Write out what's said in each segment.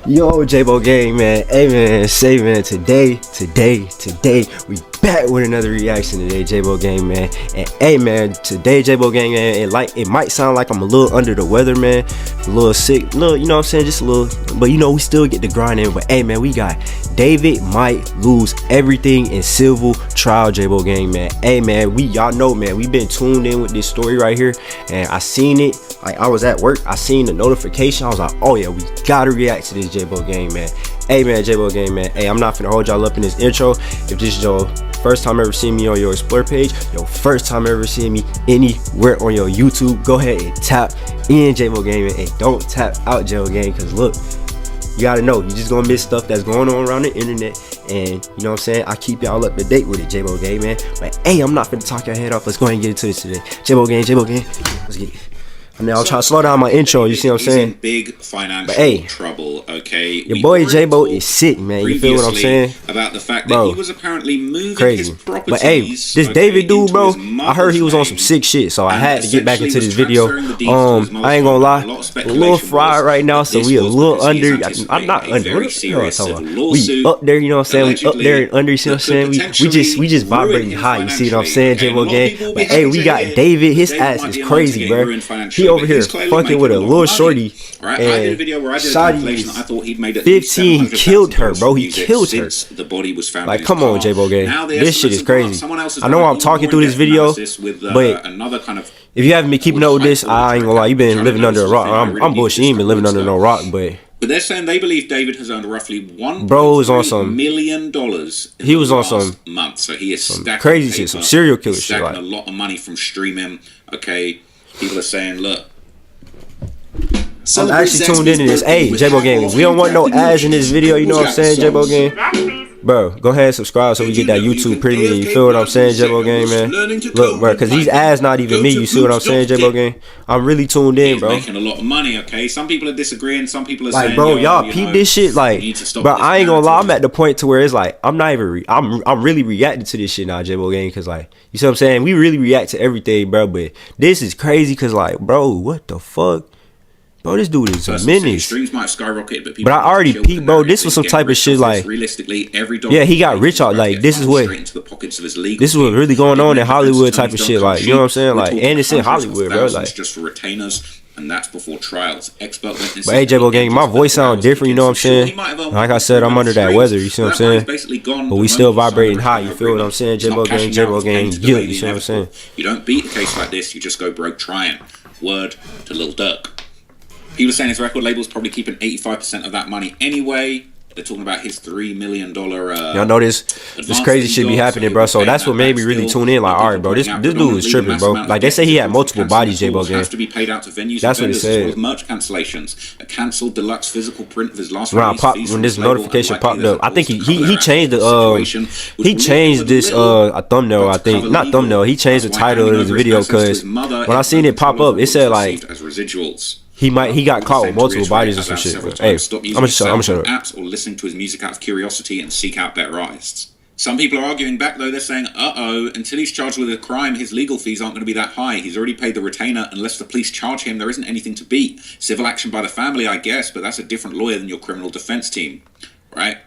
Yo, Jaybogng gang, man. Hey, man, say, man, today, we back with another reaction today, Jaybogng gang, man. And hey, man, today, Jaybogng gang, man, it might sound like I'm a little under the weather, man, a little sick, you know what I'm saying, just a little, but you know, we still get the grind in. But hey, man, we got David might lose everything in civil trial, Jaybogng gang, man. Hey, man, y'all know, man, we've been tuned in with this story right here, and I seen it. Like, I was at work, I seen the notification, I was like, oh yeah, we gotta react to this, Jaybogng gang, man. Hey, man, Jaybogng gang, man. Hey, I'm not finna hold y'all up in this intro. If this is your first time ever seeing me on your Explore page, your first time ever seeing me anywhere on your YouTube, go ahead and tap in, Jaybogng gang, man, and don't tap out, Jaybogng gang, because look, you gotta know, you just gonna miss stuff that's going on around the internet. And you know what I'm saying, I keep y'all up to date with it, Jaybogng gang, man. But hey, I'm not finna talk your head off. Let's go ahead and get into this today. Jaybogng gang, let's get it. I mean, I'll try to slow down my intro, you see what I'm saying? In big financial trouble, okay? Your boy Jaybogng is sick, man. You feel what I'm saying? About the fact that he was apparently moving his properties. But hey, this David dude, bro, I heard he was on some sick shit, so I had to get back into this video. I ain't gonna lie, a little fried right now, so we a little under. I'm not under. What the hell am I talking about? We up there, you know what I'm saying? We up there and under, you see what I'm saying? We just vibrating high, you see what I'm saying, Jaybogng gang? But hey, we got David. His ass is crazy, bro. He over here fucking with a little shorty, and Shotty 15, he killed her, bro. He killed her. Like, come on, Jaybogng gang, this shit is crazy. I know I'm talking through this video, but if you haven't been keeping up with this, I ain't gonna lie, you been living under a rock. I'm bullshit. You ain't been living under no rock, but they're saying they believe David has earned roughly $1 million. He was on some month, so he is some crazy shit, some serial killer shit. Like a lot of money from streaming. Okay, people are saying, look. I'm actually tuned into this. Hey, Jaybogng gang, we don't want no ads in this video, you know what I'm saying, Jaybogng gang? Bro, go ahead and subscribe so we get that YouTube premium, you feel what I'm saying, Jaybogng gang, man? Look, bro, because these ads not even me, you see what I'm saying, Jaybogng gang? I'm really tuned in, bro. Making a lot of money, okay? Some people are disagreeing, some people are like, saying, bro, y'all peep this shit, like, bro, I ain't gonna lie, I'm at the point to where it's like, I'm not even, I'm really reacting to this shit now, Jaybogng gang, because like, you see what I'm saying? We really react to everything, bro, but this is crazy, because like, bro, what the fuck? Bro, this dude is a menace. Streams might skyrocket, but I already peeped, bro. This was some type of shit like, realistically, yeah, he got rich out. Like, this is what really going on in Hollywood type of shit. Like, you know what I'm saying? Like, and it's in Hollywood, bro. Like, just for retainers, and that's before trials. Expert witnesses. But hey, Jaybogng gang, my voice sounds different. You know what I'm saying? Like I said, I'm under that weather. You see what I'm saying? But we still vibrating high. You feel what I'm saying? Jaybogng gang, you see what I'm saying? You don't beat a case like this. You just go broke trying. Word to Lil Durk. He was saying his record label's probably keeping 85% of that money anyway. They're talking about his $3 million. Y'all know this crazy shit be happening, bro. So that's what made me really tune in. Like, all right, bro, this dude is tripping, bro. Like, they say he had multiple bodies, Jaybogng gang. To be paid out to venues. That's what it said. Merch cancellations, a cancelled deluxe physical print of his last release. When this notification popped up, I think he changed the this a thumbnail. I think not thumbnail. He changed the title of his video because when I seen it pop up, it said like he got caught with multiple bodies or some shit. Hey, I'm gonna shut up. Apps or listening to his music out of curiosity and seek out better artists. Some people are arguing back though. They're saying, until he's charged with a crime, his legal fees aren't going to be that high. He's already paid the retainer. Unless the police charge him, there isn't anything to beat. Civil action by the family, I guess, but that's a different lawyer than your criminal defense team, right?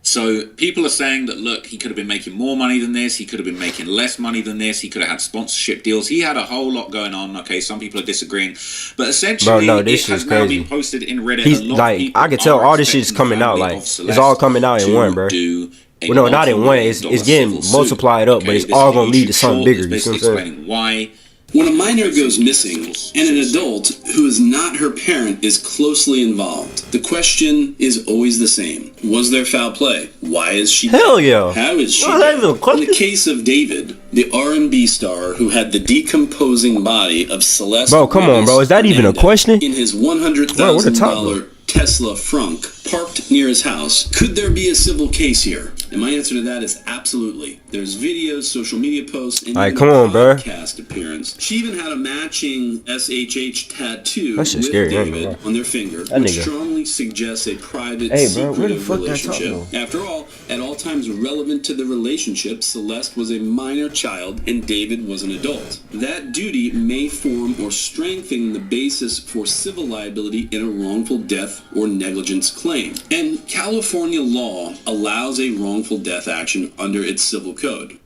So people are saying that, look, he could have been making more money than this. He could have been making less money than this. He could have had sponsorship deals. He had a whole lot going on. Okay, some people are disagreeing. But essentially, bro, no, this it has now been posted in Reddit. He's like, I can tell all this shit is coming out. Like, it's all coming out in one, bro. Well, no, not in one. It's getting multiplied up, but it's all going to lead to something bigger. You see what I'm saying? Why? When a minor goes missing and an adult who is not her parent is closely involved, the question is always the same. Was there foul play? Why is she dead? Hell yeah. How is she dead? In the case of David, the R&B star who had the decomposing body of Celeste. Bro, come on, bro. Is that even a question? In his $100,000 Tesla Frunk parked near his house. Could there be a civil case here? And my answer to that is absolutely. There's videos, social media posts, and come on, bro. Podcast appearance. She even had a matching SHH tattoo with scary, David on their finger, which strongly suggests a private, secretive relationship. After all, At all times relevant to the relationship, Celeste was a minor child and David was an adult. That duty may form or strengthen the basis for civil liability in a wrongful death or negligence claim. And California law allows a wrongful death action under its civil code.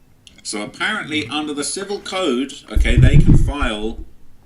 So apparently under the civil code, okay, they can file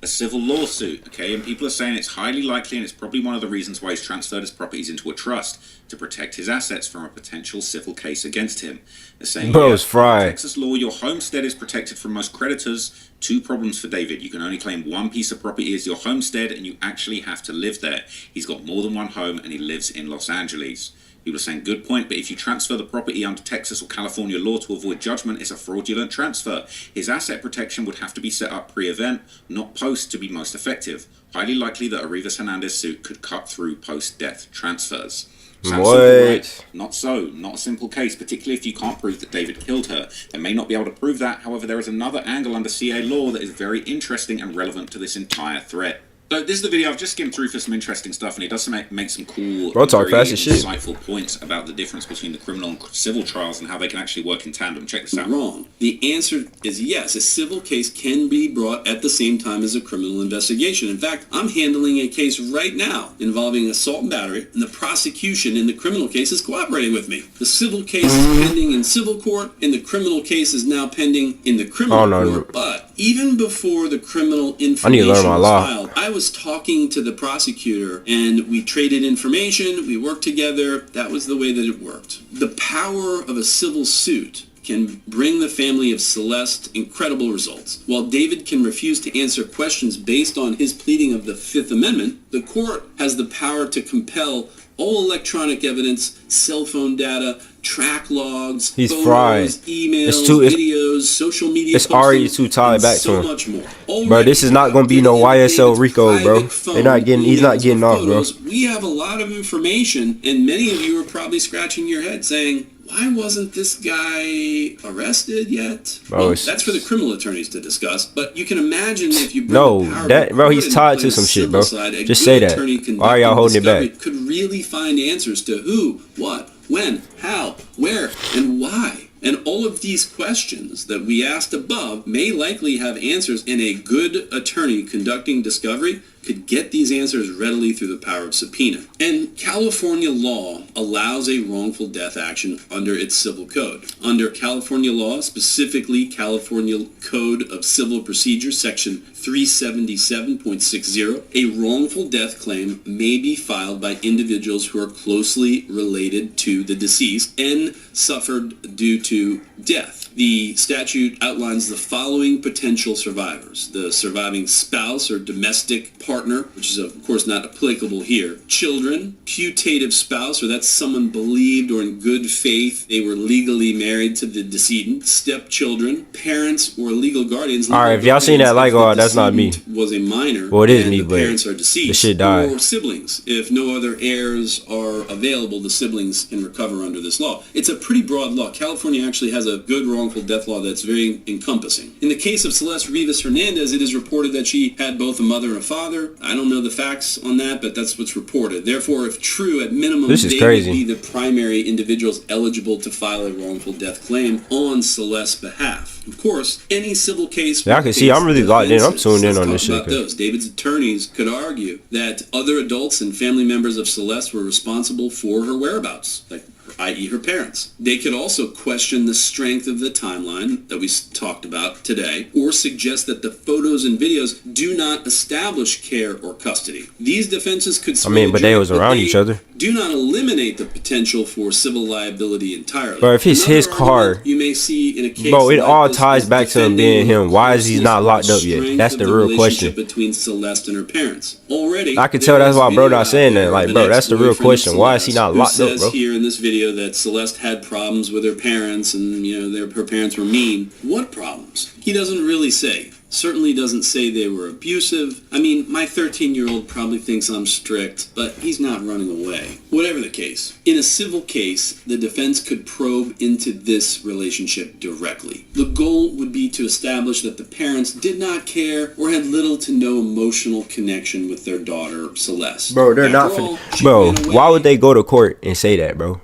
a civil lawsuit, okay, and people are saying it's highly likely, and it's probably one of the reasons why he's transferred his properties into a trust to protect his assets from a potential civil case against him. They're saying, Bro's fried. Texas law, your homestead is protected from most creditors. 2 problems for David. You can only claim one piece of property as your homestead, and you actually have to live there. He's got more than one home, and he lives in Los Angeles. People are saying, good point, but if you transfer the property under Texas or California law to avoid judgment, it's a fraudulent transfer. His asset protection would have to be set up pre-event, not post, to be most effective. Highly likely that a Rivas Hernandez suit could cut through post-death transfers. Sounds simple, right? Not so. Not a simple case, particularly if you can't prove that David killed her. They may not be able to prove that. However, there is another angle under CA law that is very interesting and relevant to this entire threat. So this is the video. I've just skimmed through for some interesting stuff, and he does make some cool, very insightful points about the difference between the criminal and civil trials and how they can actually work in tandem. Check this out. Wrong. The answer is yes. A civil case can be brought at the same time as a criminal investigation. In fact, I'm handling a case right now involving assault and battery, and the prosecution in the criminal case is cooperating with me. The civil case is pending in civil court, and the criminal case is now pending in the criminal court. But even before the criminal information was filed, I was talking to the prosecutor, and we traded information, we worked together. That was the way that it worked. The power of a civil suit can bring the family of Celeste incredible results. While David can refuse to answer questions based on his pleading of the Fifth Amendment, the court has the power to compel all electronic evidence, cell phone data, track logs, photos, emails, videos, social media it's already too tied back to him. Much more. Bro, this is not going to be no YSL Rico, bro. He's not getting off, bro. We have a lot of information, and many of you are probably scratching your head saying, why wasn't this guy arrested yet? Bro, well, that's for the criminal attorneys to discuss, but you can imagine if you bring the power bro, he's tied to some shit, bro. Just say that. Why are y'all holding it back? Could really find answers to who, what, when, how, where, and why. And all of these questions that we asked above may likely have answers, and a good attorney conducting discovery could get these answers readily through the power of subpoena. And California law allows a wrongful death action under its civil code. Under California law, specifically California Code of Civil Procedure, section 377.60, a wrongful death claim may be filed by individuals who are closely related to the deceased and suffered due to death. The statute outlines the following potential survivors: the surviving spouse or domestic partner, which is of course not applicable here, children, putative spouse, or that's someone believed or in good faith they were legally married to the decedent, stepchildren, parents or legal guardians. All right, if y'all seen that like, oh, that's not me. Was a minor. Well, it is me, the but parents are deceased. The shit died. Or siblings. If no other heirs are available, the siblings can recover under this law. It's a pretty broad law. California actually has a good wrongful death law that's very encompassing. In the case of Celeste Rivas Hernandez, it is reported that she had both a mother and a father. I don't know the facts on that, but that's what's reported. Therefore, if true, at minimum, they would be the primary individuals eligible to file a wrongful death claim on Celeste's behalf. Of course, any civil case... Yeah, I can see. I'm really locked in. I'm tuned in on this shit. David's attorneys could argue that other adults and family members of Celeste were responsible for her whereabouts, like i.e. her parents. They could also question the strength of the timeline that we talked about today, or suggest that the photos and videos do not establish care or custody. These defenses could... but they was around each other. Do not eliminate the potential for civil liability entirely. Bro, if it's his car, you may see in a case, bro, it all ties back to him being him. Why is he not locked up yet? That's the real question. Between Celeste and her parents. Already, I can tell that's why bro not saying that. Like, bro, that's the real question. Why is he not locked up, bro? Here in this video that Celeste had problems with her parents, and her parents were mean. What problems? He doesn't really say. Certainly doesn't say they were abusive. I mean, my 13-year-old probably thinks I'm strict, but he's not running away. Whatever the case, in a civil case, the defense could probe into this relationship directly. The goal would be to establish that the parents did not care or had little to no emotional connection with their daughter, Celeste. Bro, they're not... Bro, why would they go to court and say that, bro?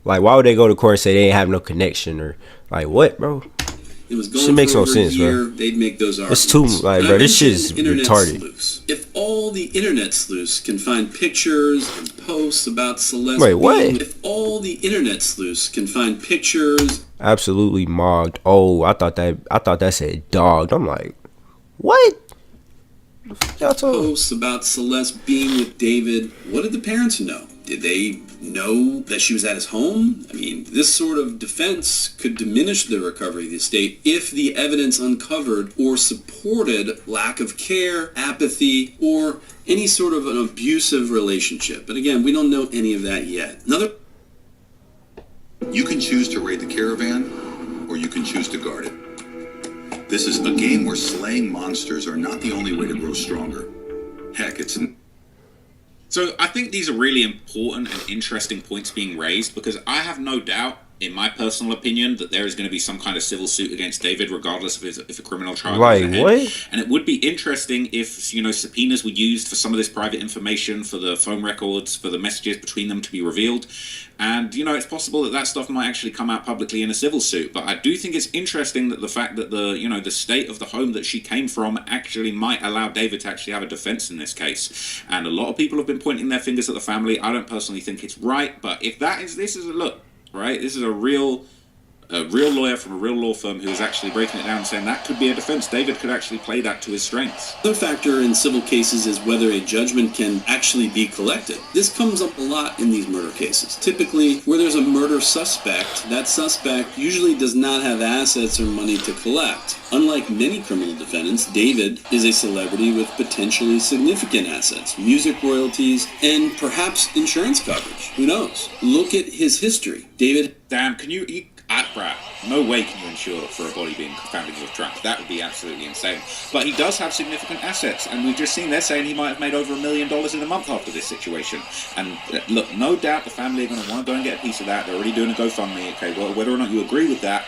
Like, why would they go to court and say they ain't have no connection or like what, bro? It was going Shit makes for no over sense, a year, bro. they'd make those arguments. It's too like, And bro. I This shit is mentioned internet retarded. sleuths. If all the internet sleuths can find pictures and posts about Celeste, Wait, what? If all the internet sleuths can find pictures, Absolutely mogged. Oh, I thought that said dogged. I'm like, what? Y'all told. posts about Celeste being with David, what did the parents know? Did they know that she was at his home? I mean, this sort of defense could diminish the recovery of the estate if the evidence uncovered or supported lack of care, apathy, or any sort of an abusive relationship. But again, we don't know any of that yet. You can choose to raid the caravan, or you can choose to guard it. This is a game where slaying monsters are not the only way to grow stronger. Heck, it's... So I think these are really important and interesting points being raised, because I have no doubt, in my personal opinion, that there is going to be some kind of civil suit against David, regardless of if a criminal trial Like, goes ahead. what? And it would be interesting if, you know, subpoenas were used for some of this private information, for the phone records, for the messages between them to be revealed. And, you know, it's possible that that stuff might actually come out publicly in a civil suit. But I do think it's interesting that the fact that the state of the home that she came from actually might allow David to actually have a defense in this case. And a lot of people have been pointing their fingers at the family. I don't personally think it's right. But if this is a look, right? This is a real lawyer from a real law firm who is actually breaking it down and saying that could be a defense. David could actually play that to his strengths. Another factor in civil cases is whether a judgment can actually be collected. This comes up a lot in these murder cases. Typically, where there's a murder suspect, that suspect usually does not have assets or money to collect. Unlike many criminal defendants, David is a celebrity with potentially significant assets, music royalties, and perhaps insurance coverage. Who knows? Look at his history. David... Damn, can you eat... Brad, no way can you insure for a body being found in your trunk. That would be absolutely insane. But he does have significant assets, and we've just seen they're saying he might have made over $1 million in a month after this situation. And look, no doubt the family are going to want to go and get a piece of that. They're already doing a GoFundMe. Okay, well, whether or not you agree with that,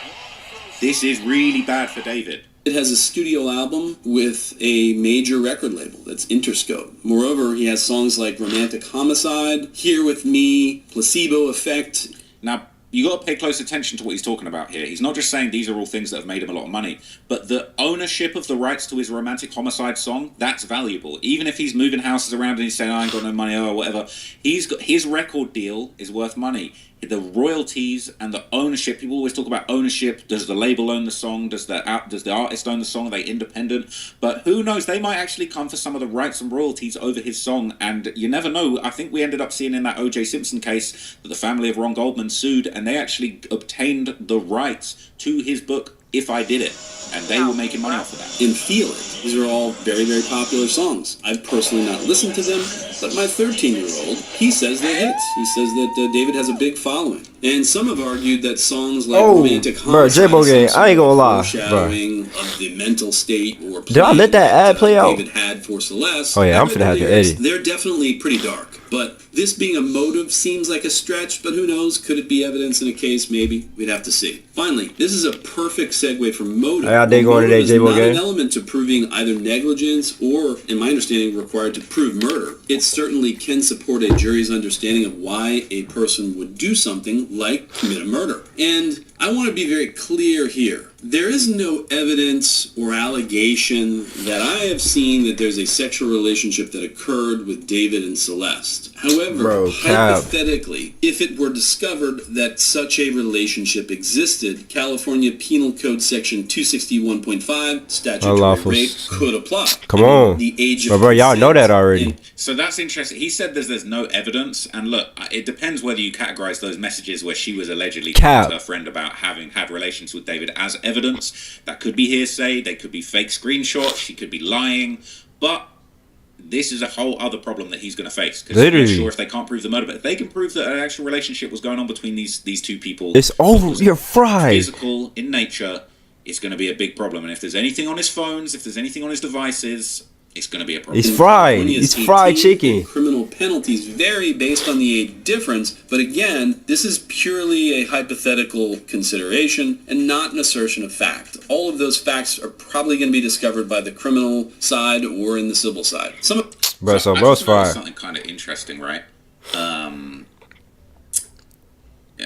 this is really bad for David. It has a studio album with a major record label, that's Interscope. Moreover, he has songs like Romantic Homicide, Here With Me, Placebo Effect. Now, you got to pay close attention to what he's talking about here. He's not just saying these are all things that have made him a lot of money, but the ownership of the rights to his Romantic Homicide song, that's valuable. Even if he's moving houses around and he's saying, I ain't got no money or whatever, his record deal is worth money. The royalties and the ownership, people always talk about ownership. Does the label own the song? Does the artist own the song? Are they independent? But who knows? They might actually come for some of the rights and royalties over his song, and you never know. I think we ended up seeing in that O.J. Simpson case that the family of Ron Goldman sued, and they actually obtained the rights to his book, If I Did It, and they were making money off of that. And Feel It. These are all very, very popular songs. I've personally not listened to them, but my 13-year-old, he says they're hits. He says that David has a big following. And some have argued that songs like Romantic Homicide, Jaybogng, I ain't gonna lie, foreshadowing of the mental state or did I let that ad play out? David had for Celeste. Oh yeah, I'm finna have to edit. They're definitely pretty dark. But this being a motive seems like a stretch, but who knows? Could it be evidence in a case? Maybe. We'd have to see. Finally, this is a perfect segue from motive. How they going today, Motive is not Jaybogng? an element to proving either negligence or, in my understanding, required to prove murder. It certainly can support a jury's understanding of why a person would do something like commit a murder. And I want to be very clear here. There is no evidence or allegation that I have seen that there's a sexual relationship that occurred with David and Celeste. However, hypothetically, if it were discovered that such a relationship existed, California Penal Code Section 261.5, statutory rape, could apply. Come on. The age of bro, y'all know that already. So that's interesting. He said there's no evidence, and look, it depends whether you categorize those messages where she was allegedly talking to her friend about having had relations with David as evidence. That could be hearsay, they could be fake screenshots, she could be lying, but this is a whole other problem that he's going to face. Because I'm not sure if they can't prove the murder, but if they can prove that an actual relationship was going on between these two people, it's over. You're fried. Physical in nature, it's going to be a big problem. And if there's anything on his phones, if there's anything on his devices, it's going to be a problem. He's fried. He's fried chicken. Criminal penalties vary based on the age difference, but again, this is purely a hypothetical consideration and not an assertion of fact. All of those facts are probably going to be discovered by the criminal side or in the civil side. Bro's fried. Something kind of interesting, right?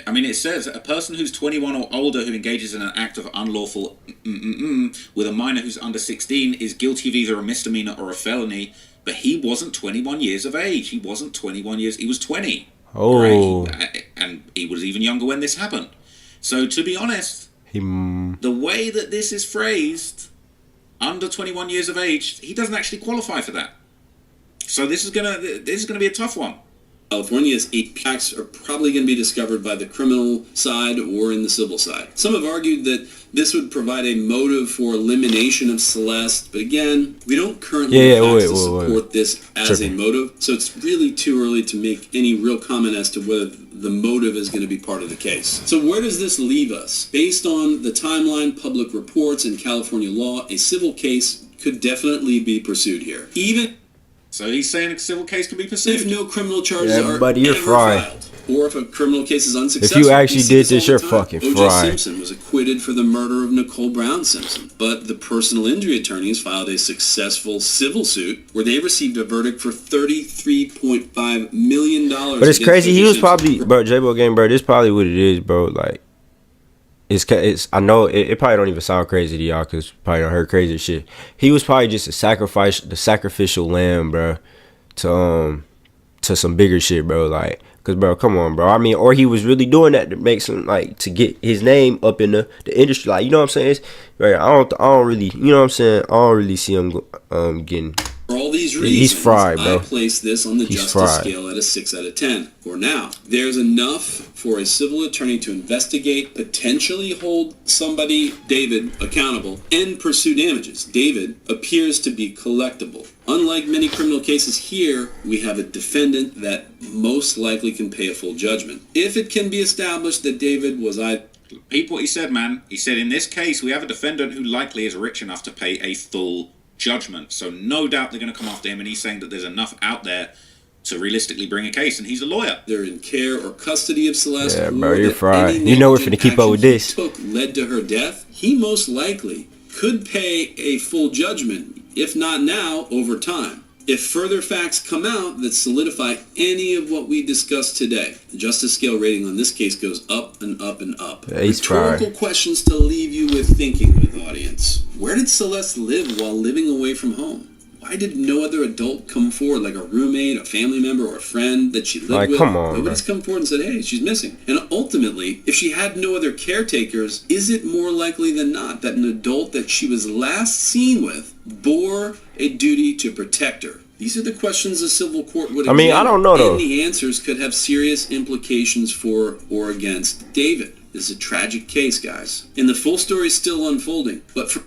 I mean, it says a person who's 21 or older who engages in an act of unlawful with a minor who's under 16 is guilty of either a misdemeanor or a felony. But he wasn't 21 years of age. He wasn't 21 years. He was 20. Oh. Right? And he was even younger when this happened. So to be honest, the way that this is phrased, under 21 years of age, he doesn't actually qualify for that. So this is gonna be a tough one. California's 8 acts are probably going to be discovered by the criminal side or in the civil side. Some have argued that this would provide a motive for elimination of Celeste, but again, we don't currently have facts to support this as a motive, so it's really too early to make any real comment as to whether the motive is going to be part of the case. So where does this leave us? Based on the timeline, public reports, and California law, a civil case could definitely be pursued here. So he's saying a civil case can be pursued if no criminal charges are buddy, you're fried. filed, or if a criminal case is unsuccessful. If you actually did this, you're fucking O.J. fried. Simpson was acquitted for the murder of Nicole Brown Simpson, but the personal injury attorneys filed a successful civil suit where they received a verdict for $33.5 million. But it's crazy. He was probably, bro, Jaybogng, bro. This probably what it is, bro. Like, it's. I know it probably don't even sound crazy to y'all because probably don't heard crazy shit. He was probably just the sacrificial lamb, bro, to some bigger shit, bro. Like, cause, bro, come on, bro. I mean, or he was really doing that to make some, like, to get his name up in the industry. Like, you know what I'm saying? It's, right. I don't really, you know what I'm saying? I don't really see him getting. For all these reasons, he's fried, bro. I place this on the justice scale at a 6 out of 10. For now, there's enough for a civil attorney to investigate, potentially hold somebody, David, accountable, and pursue damages. David appears to be collectible. Unlike many criminal cases here, we have a defendant that most likely can pay a full judgment. If it can be established that David was Peep what he said, man. He said, in this case, we have a defendant who likely is rich enough to pay a full judgment. So no doubt they're going to come after him, and he's saying that there's enough out there to realistically bring a case, and he's a lawyer. They're in care or custody of Celeste. Yeah, bro, you're fried. You know we're finna keep up with this. Led to her death. He most likely could pay a full judgment, if not now, over time. If further facts come out that solidify any of what we discussed today, the justice scale rating on this case goes up and up and up. Yeah, he's rhetorical questions to leave you with thinking, with audience. Where did Celeste live while living away from home? Why did no other adult come forward, like a roommate, a family member, or a friend that she lived with? Come on, nobody's come forward and said, hey, she's missing. And ultimately, if she had no other caretakers, is it more likely than not that an adult that she was last seen with bore a duty to protect her? These are the questions a civil court would examine. I mean, I don't know, though. And the answers could have serious implications for or against David. This is a tragic case, guys. And the full story is still unfolding. But for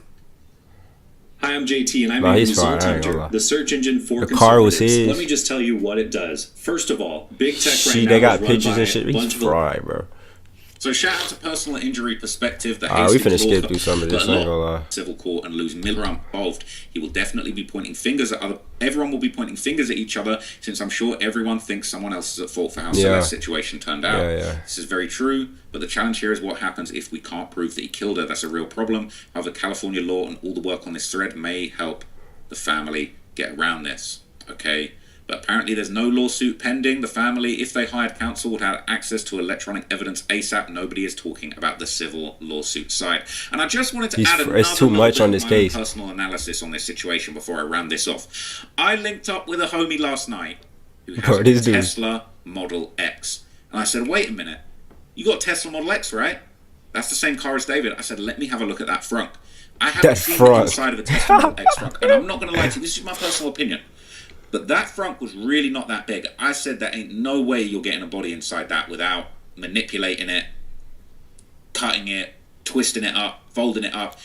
Hi, I'm JT, and I'm a Result Hunter, the search engine for the car was conservatives. his. Let me just tell you what it does. First of all, big tech right now they got is pictures run by and shit. a bunch He's of fried, bro. So shout out to Personal Injury Perspective. The we finna skip through some of this. I ain't gonna lie. Civil court and lose Miller involved. He will definitely be pointing fingers at other. Everyone will be pointing fingers at each other, since I'm sure everyone thinks someone else is at fault for how Celeste's situation turned out. This is very true. But the challenge here is what happens if we can't prove that he killed her. That's a real problem. However, California law and all the work on this thread may help the family get around this. Okay. But apparently there's no lawsuit pending. The family, if they hired counsel, would have access to electronic evidence ASAP. Nobody is talking about the civil lawsuit side. And I just wanted to add another too much on this case. Personal analysis on this situation before I round this off. I linked up with a homie last night who has a Tesla Model X. And I said, wait a minute. You got Tesla Model X, right? That's the same car as David. I said, let me have a look at that front. I haven't seen the inside of a Tesla Model X front. And I'm not going to lie to you. This is my personal opinion. But that front was really not that big. I said there ain't no way you're getting a body inside that without manipulating it, cutting it, twisting it up, folding it up.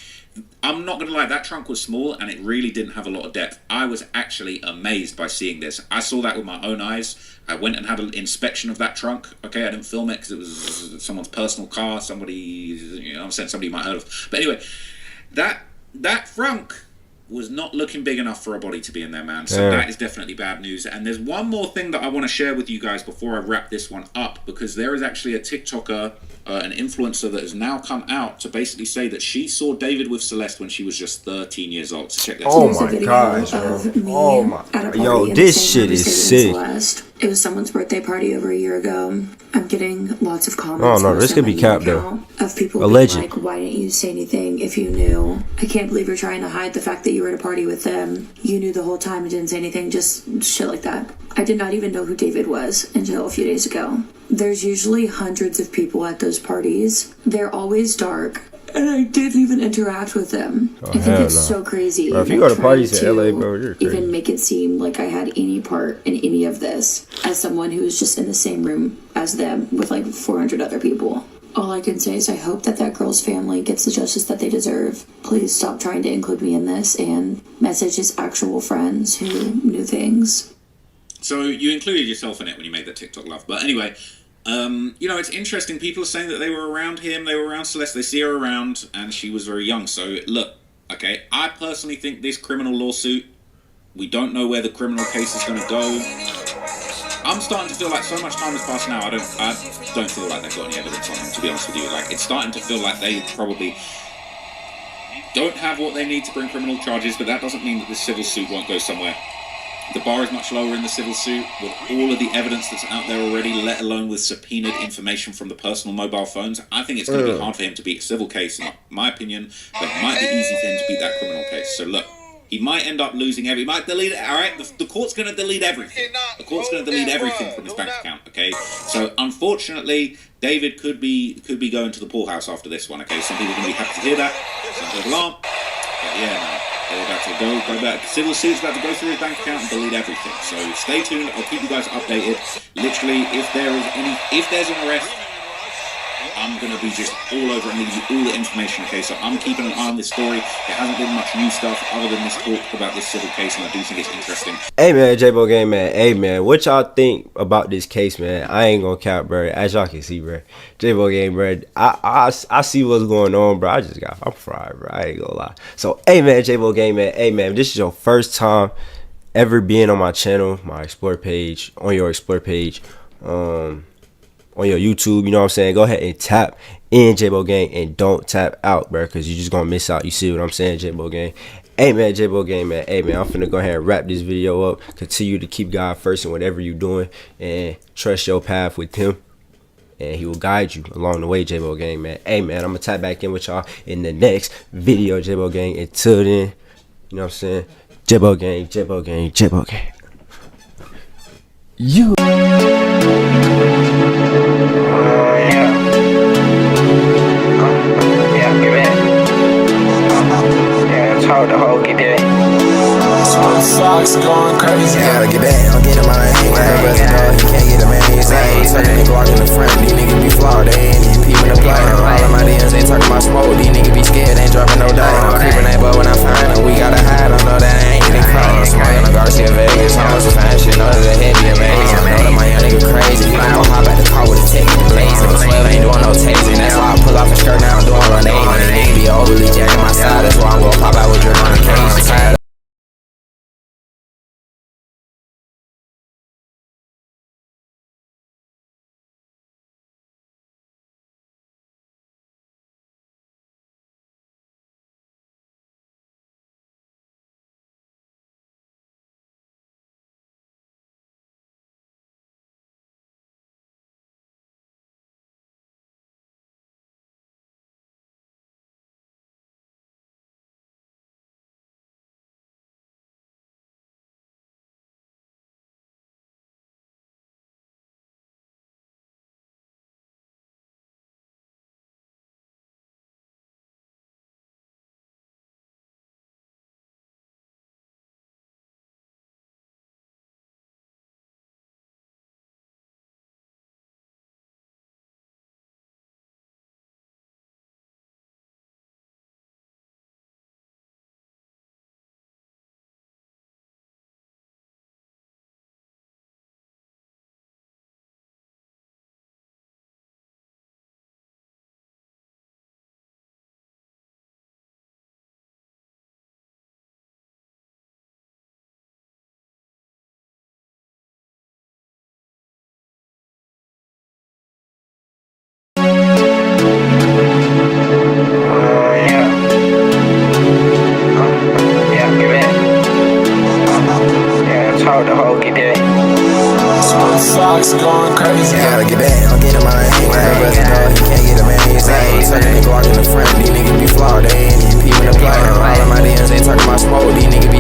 I'm not going to lie, that trunk was small and it really didn't have a lot of depth. I was actually amazed by seeing this. I saw that with my own eyes. I went and had an inspection of that trunk. Okay, I didn't film it because it was someone's personal car. Somebody, you know, I'm saying somebody you might have heard of. But anyway, that front was not looking big enough for a body to be in there, man. So that is definitely bad news. And there's one more thing that I want to share with you guys before I wrap this one up, because there is actually a TikToker, an influencer that has now come out to basically say that she saw David with Celeste when she was just 13 years old. So check this out. Oh my gosh, bro. Oh my. Yo, this shit is sick. It was someone's birthday party over a year ago. I'm getting lots of comments. Oh no, this could be capped though. Of people alleged. being like, why didn't you say anything if you knew? I can't believe you're trying to hide the fact that you were at a party with them. You knew the whole time and didn't say anything, just shit like that. I did not even know who David was until a few days ago. There's usually hundreds of people at those parties. They're always dark. And I didn't even interact with them. I think it's so crazy. Bro, if you go to parties in LA, bro, you're crazy. Even make it seem like I had any part in any of this as someone who was just in the same room as them with like 400 other people. All I can say is I hope that that girl's family gets the justice that they deserve. Please stop trying to include me in this and message his actual friends who knew things. So you included yourself in it when you made that TikTok laugh. But anyway, you know, it's interesting. People are saying that they were around him, they were around Celeste, they see her around, and she was very young. So, look, okay, I personally think this criminal lawsuit, we don't know where the criminal case is going to go. I'm starting to feel like so much time has passed now, I don't feel like they've got any evidence on him, to be honest with you. Like, it's starting to feel like they probably don't have what they need to bring criminal charges, but that doesn't mean that this civil suit won't go somewhere. The bar is much lower in the civil suit with all of the evidence that's out there already, let alone with subpoenaed information from the personal mobile phones. I think it's going to be hard for him to beat a civil case, in my opinion, but it might be easy for him to beat that criminal case. So look, he might end up losing he might delete it, alright? The court's going to delete everything. The court's going to delete everything from his bank account, okay? So unfortunately, David could be going to the poorhouse after this one, okay? Some people are going to be happy to hear that, some people aren't. But yeah, man. They're about to go back. Civil suit's about to go through his bank account and delete everything. So stay tuned. I'll keep you guys updated. Literally, if there's an arrest, I'm gonna be just all over and give you all the information. Okay, so I'm keeping an eye on this story. There hasn't been much new stuff other than this talk about this civil case, and I do think it's interesting. Hey man, Jaybogng man. Hey man, what y'all think about this case, man? I ain't gonna count, bro. As y'all can see, bro, Jaybogng, bro. I see what's going on, bro. I'm fried, bro. I ain't gonna lie. So hey man, Jaybogng man. Hey man, if this is your first time ever being on my channel, my Explore page, on your Explore page, on your YouTube, you know what I'm saying, go ahead and tap in Jaybogng and don't tap out, bro, because you're just gonna miss out. You see what I'm saying, Jaybogng? Hey man, Jaybogng man. Hey man, I'm finna go ahead and wrap this video up. Continue to keep God first in whatever you're doing and trust your path with him, and he will guide you along the way, Jaybogng man. Hey man, I'm gonna tap back in with y'all in the next video, Jaybogng. Until then, you know what I'm saying, Jaybogng, Jaybogng, Jaybogng. You. The whole get that. Smoke socks going crazy. Gotta get back, I'm getting my hand. Got the rest of dog, he can't get a man. He's saying, tucking the Glock in the front. These niggas be flawed, they ain't even peeping the play. All of my DMs, they talking about smoke. These niggas be scared, ain't dropping no dime. I'm creeping that boy when I find him. We gotta hide, I know that I ain't getting caught. Smoking on Garcia Vegas, I'm on some fine shit. Know that the heavy amazing. Know that my young nigga crazy. He gon' hop out the car with a ticket to blazing. 12 ain't doing no tasting. That's why I pull off a skirt, now I'm doing 180. Nigga be overly jacking my side, that's why I'm gon' pop out with drip on the case. The whole get that. Fox going crazy. Gotta get back, I'm getting my aim. My brother dog, he can't get a man. He's like, tucking the Glock in the front. These niggas be flawed, they ain't even peeping the play. All of my DMs ain't talking about smoke. These niggas be